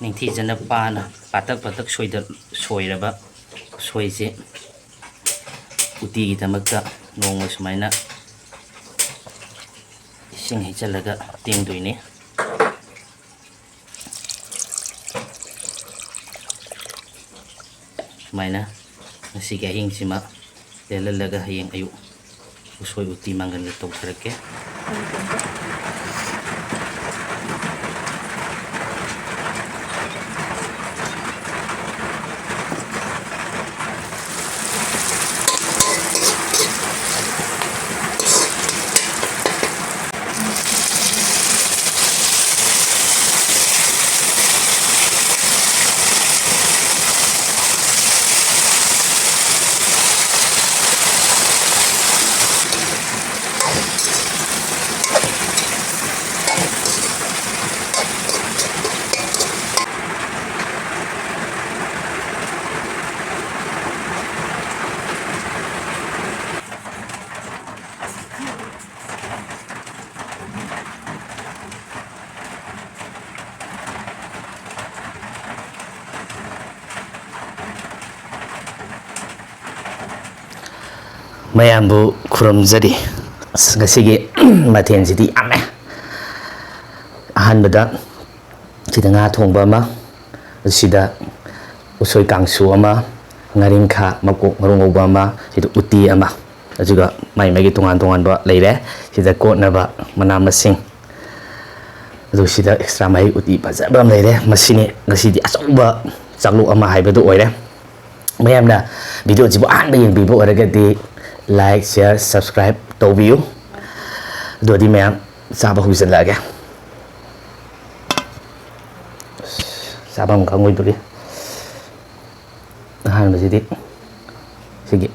ꯅꯤꯡꯊꯤꯖꯅ ꯄꯥꯅ ꯄꯥꯇꯛ ꯄꯥꯇꯛ ꯁꯣꯏꯔꯕ ꯎꯁꯣꯏꯁꯦ ꯎꯇꯤꯒꯤꯗꯃꯛꯇ ꯅꯣꯡꯃ ꯁꯨꯃꯥꯏꯅ ꯏꯁꯤꯡ ꯍꯩꯖꯤꯜꯂꯒ ꯇꯤꯡꯗꯣꯏꯅꯤ꯫ ꯁꯨꯃꯥꯏꯅ ꯉꯁꯤꯒꯤ ꯑꯍꯤꯡꯁꯤꯃ ꯂꯦꯜꯍꯜꯂꯒ ꯍꯌꯦꯡ ꯑꯌꯨꯛ ꯎꯁꯣꯏ ꯎꯇꯤ ꯃꯪꯒꯟꯒ ꯇꯧꯊꯔꯛꯀꯦ꯫ ꯃꯌꯥꯝꯕꯨ ꯈꯨꯔꯨꯝꯖꯔꯤ꯫ ꯉꯁꯤꯒꯤ ꯃꯊꯦꯜꯁꯤꯗꯤ ꯌꯥꯝꯃꯦ꯫ ꯑꯍꯥꯟꯕꯗ ꯁꯤꯗ ꯉꯥ ꯊꯣꯡꯕ ꯑꯃ, ꯁꯤꯗ ꯎꯁꯣꯏ ꯀꯥꯡꯁꯨ ꯑꯃ, ꯉꯥꯔꯤꯡꯈꯥ ꯃꯀꯣꯛ ꯃꯔꯨ ꯉꯧꯕ ꯑꯃ, ꯁꯤꯗ ꯎꯇꯤ ꯑꯃ, ꯑꯗꯨꯒ ꯃꯥꯒꯤ ꯇꯣꯉꯥꯟ ꯇꯣꯉꯥꯟꯕ ꯂꯩꯔꯦ꯫ ꯁꯤꯗ ꯀꯣꯠꯅꯕ ꯃꯅꯥ ꯃꯁꯤꯡ, ꯑꯗꯨ ꯁꯤꯗ ꯑꯦꯛꯁꯇ꯭ꯔꯥ ꯃꯍꯤ ꯎꯇꯤ ꯐꯖꯕ ꯑꯃ ꯂꯩꯔꯦ꯫ ꯃꯁꯤꯅꯤ ꯉꯁꯤꯗꯤ ꯑꯆꯧꯕ ꯆꯥꯛꯂꯨꯛ ꯑꯃ ꯍꯥꯏꯕꯗꯨ ꯑꯣꯏꯔꯦ꯫ ꯃꯌꯥꯝꯅ ꯚꯤꯗꯤꯑꯣꯁꯤꯕꯨ ꯑꯍꯥꯟꯕ ꯌꯦꯡꯕꯤꯕ ꯑꯣꯏꯔꯒꯗꯤ ꯂꯥꯏꯛ, ꯁꯤꯌꯔ, ꯁꯕꯁꯀ꯭ꯔꯥꯏꯕ ꯇꯧꯕꯤꯌꯨ꯫ ꯑꯗꯨꯗꯤ ꯃꯌꯥꯝ ꯆꯥꯕ ꯍꯧꯖꯤꯜꯂꯛꯑꯒꯦ꯫ ꯆꯥꯐꯝ ꯈꯪꯉꯣꯏꯗꯣꯔꯤ꯫ ꯑꯍꯥꯟꯕꯁꯤꯗꯤ ꯁꯤꯒꯤ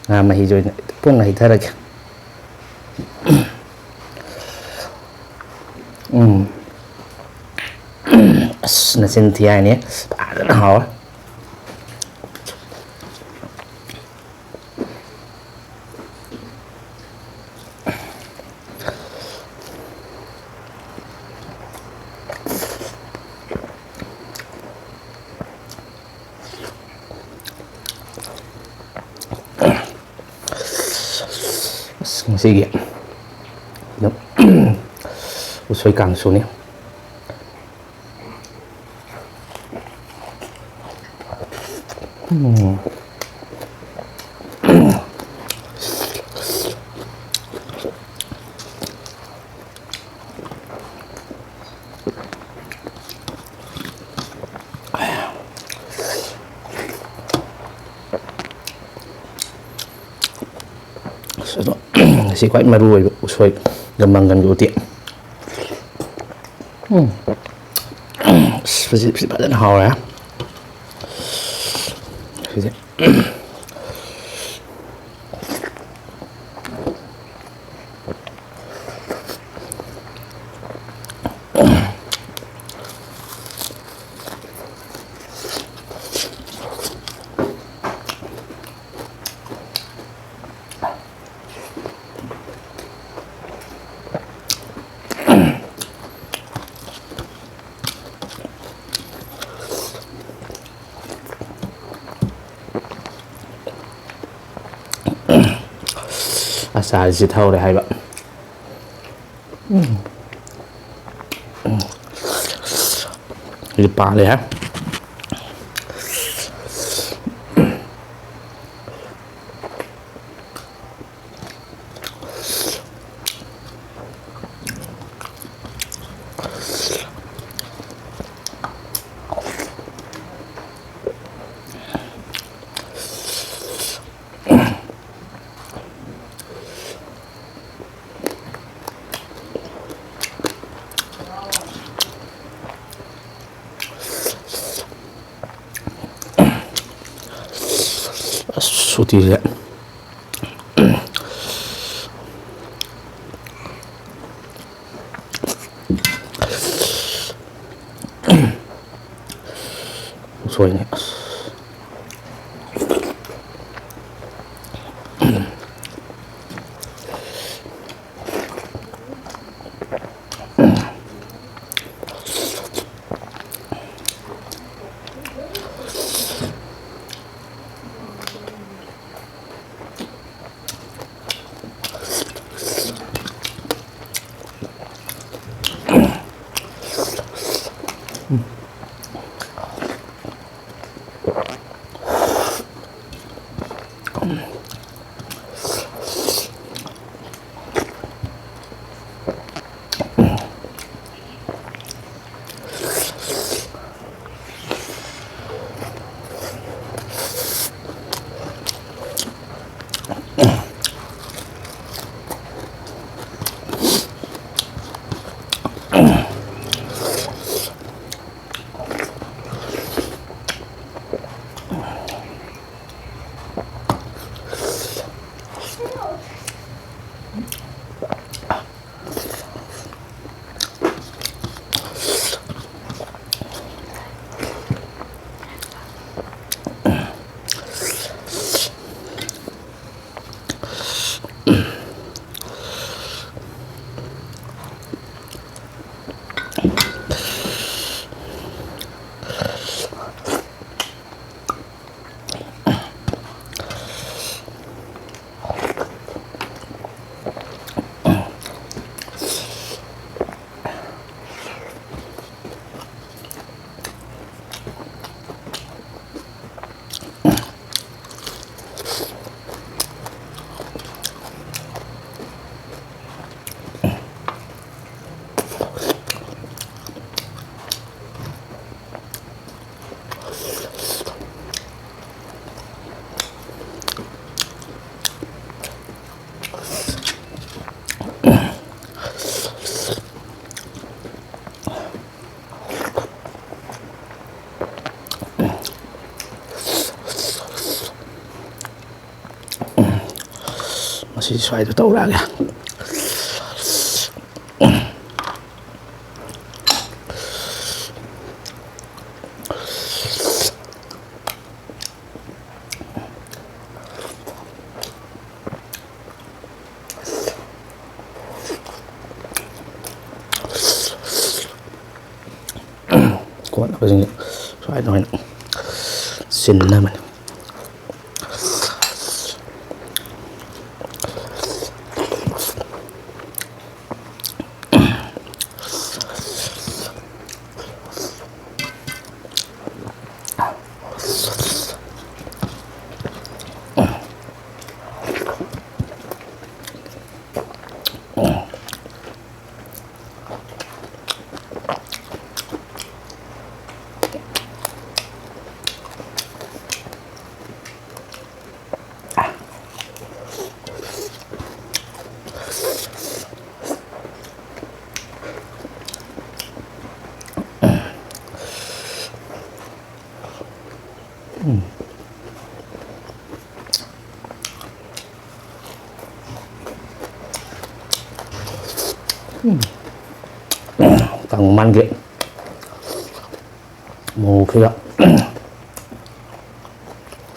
ꯉꯥ ꯃꯍꯤꯁꯤ ꯑꯣꯏꯅ ꯄꯨꯟꯅ ꯍꯩꯊꯔꯒꯦ꯫ ꯑꯁ ꯅꯆꯤꯟ ꯊꯤ ꯍꯥꯏꯅꯤ, ꯐꯖꯅ ꯍꯥꯎꯔꯦ꯫ ꯉꯁꯤꯒꯤ ꯎꯁꯣꯏ ꯀꯥꯡꯁꯨꯅꯤ꯫ ꯉꯁꯤ ꯈ꯭ꯋꯥꯏ ꯃꯔꯨ ꯑꯣꯏꯕ ꯎꯁꯣꯏꯒ ꯃꯪꯒꯟꯒ ꯎꯇꯤ꯫ ꯁꯤ ꯐꯖꯅ ꯍꯥꯎꯔꯦ꯫ ꯁꯤꯁꯦ ꯑꯆꯥꯔꯁꯤ ꯊꯧꯔꯦ ꯍꯥꯏꯕ꯫ ꯁꯤꯗꯤ ꯄꯥꯜꯂꯦꯍꯦ꯫ 우티제 소이네. Masih sesuai itu tahu lagi. Kuat apa sih? Sesuai dengan cinnamon. Càng man ghê mù khi ạ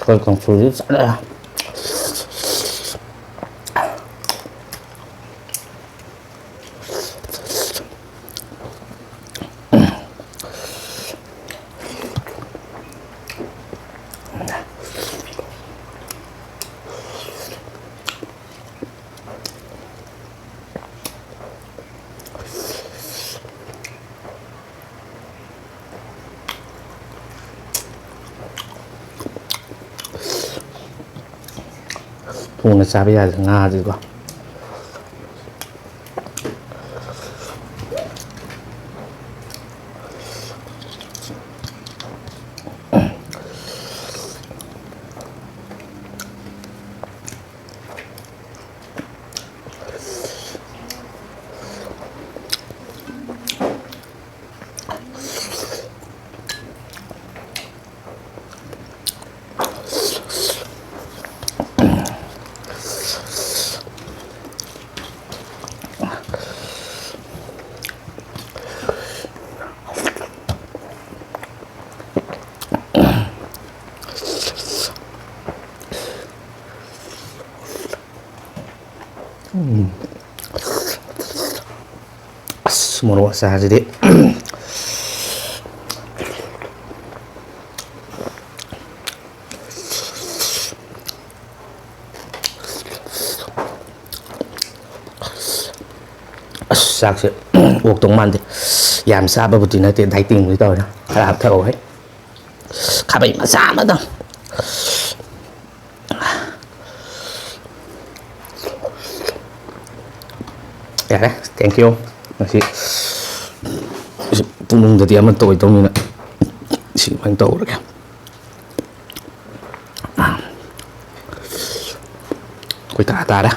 coi còn phứ sẵn đây à. Thùng là bây giờ Nga gì quá. Morok Achar jadi sạc sẽ uống tống man thì giảm xa bao bột này thì đáy tình với tôi đó làm thầu hết khá bệnh mà xa mất đâu. Ya deh, thank you. Masih tunggu tadi aman tuh itu nih, si main tahu lagi. Kau tak ada.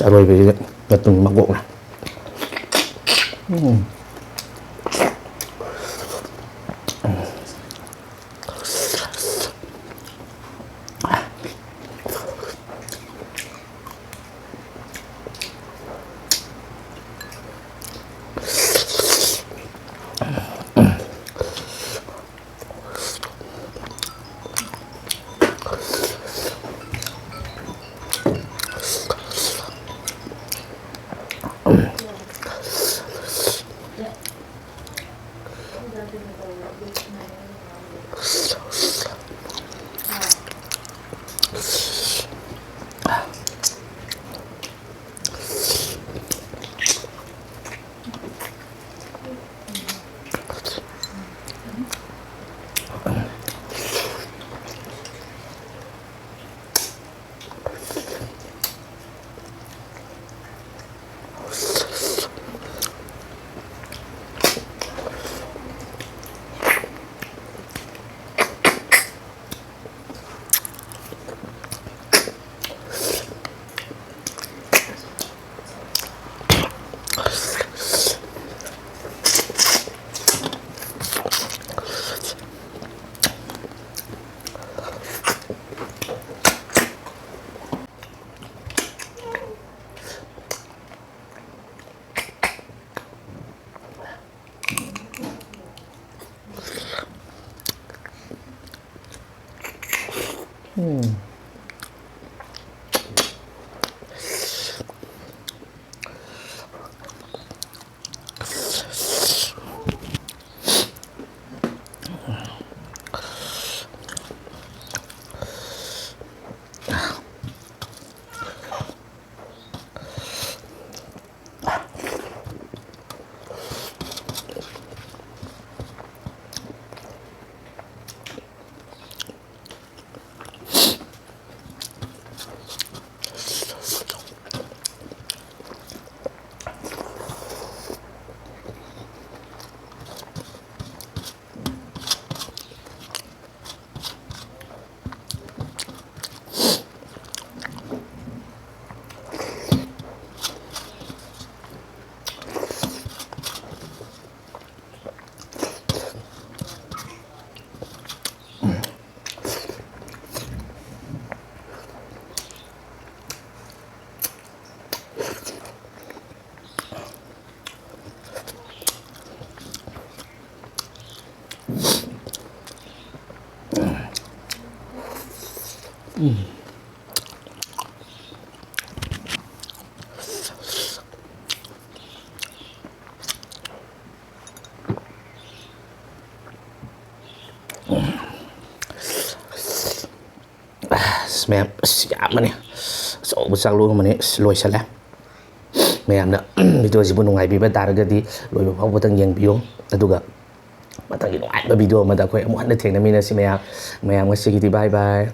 aroiꯕꯁꯤꯗ ꯃꯇꯨꯡ ꯃꯀꯣꯛꯅ ꯃꯌꯥꯝ ꯌꯥꯝꯕꯅꯤ ꯑꯆꯧꯕ ꯆꯥꯛꯂꯨ ꯑꯃꯅꯤ ꯂꯣꯏꯁꯜꯂꯦ ꯃꯌꯥꯝꯅ ꯚꯤꯗꯤꯑꯣꯁꯤꯕꯨ ꯅꯨꯡꯉꯥꯏꯕꯤꯕ ꯇꯥꯔꯒꯗꯤ ꯂꯣꯏꯕ ꯐꯥꯎꯕꯗꯪ ꯌꯦꯡꯕꯤꯌꯨ ꯑꯗꯨꯒ ꯃꯊꯪꯒꯤ ꯅꯨꯡꯉꯥꯏꯕ ꯚꯤꯗꯤꯑꯣ ꯑꯃꯗ ꯑꯩꯈꯣꯏ ꯑꯃꯨꯛ ꯍꯟꯅ ꯊꯦꯡꯅꯃꯤꯟꯅꯁꯤ ꯃꯌꯥꯝ ꯉꯁꯤꯒꯤꯗꯤ ꯕꯥꯏ ꯕꯥꯏ